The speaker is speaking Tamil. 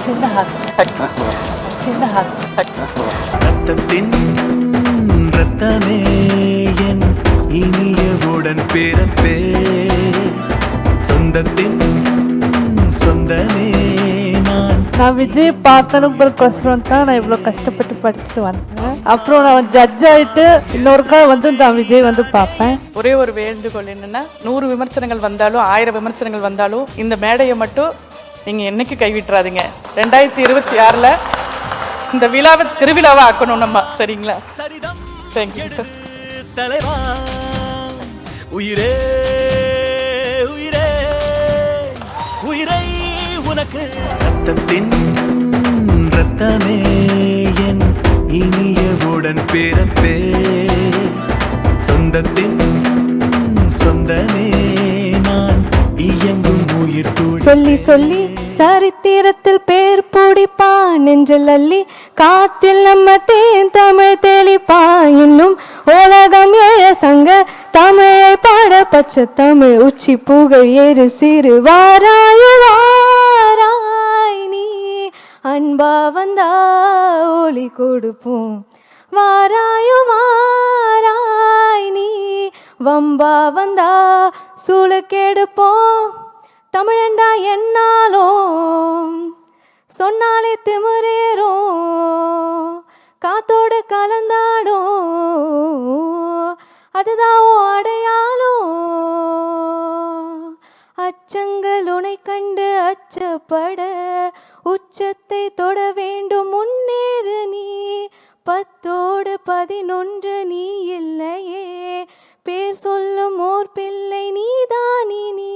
சின்ன ஹக் சின்ன ஹக் ரத்தத்தின் ரத்தமே என் இனியவுடன் பிறப்பே சொந்தத்தின் சொந்தமே நான் விஜய் பார்க்கணுங்கிறதுக்கோசரம் தான் நான் இவ்வளோ கஷ்டப்பட்டு படிச்சுட்டு வந்தேன். அப்புறம் நான் ஜட்ஜ் ஆகிட்டு இன்னொருக்கா வந்து நான் விஜய் வந்து பார்ப்பேன். ஒரே ஒரு வேண்டுகோள் என்னன்னா, 100 விமர்சனங்கள் வந்தாலும் 1000 விமர்சனங்கள் வந்தாலும் இந்த மேடையை மட்டும் நீங்கள் என்னைக்கு கைவிட்டுறாதீங்க. 2026ல் இந்த விழாவை திருவிழாவை ஆக்கணும் நம்ம. சரிங்களா? Thank you sir. தலைவா உயிரே உயிரே உயிரை உனக்கு ரத்தத்தின் ரத்தமே என் இனியவுடன் பிறப்பே சொந்தத்தின் சொந்தமே நான் இயங்கும் உயிர் தூள் சொல்லி சொல்லி சரித்திரத்தில் பேர் பிடிப்பா நெஞ்சில் அள்ளி காத்தில் நம்ம தேன் தமிழ் தெளிப்பா இன்னும் உலகம் ஏழ சங்க தமிழை பாட பச்சை தமிழ் உச்சி புகழ் ஏறு சிறு வாராய் நீ அன்பா வந்தா ஒளி கொடுப்போம் வாராய் நீ வம்பா வந்தா சூளுக்கெடுப்போம் தமிழண்டா என்னாலும் சொன்னாலே திமிரேறும் காத்தோடு கலந்தாடும் அதுதான் அடையாளம் அச்சங்கள் உனை கண்டு அச்சப்பட உச்சத்தை தொட வேண்டும் முன்னேறு நீ 10ஓடு 11 நீ இல்லையே பேர் சொல்லும் ஓர் பிள்ளை நீதானி நீ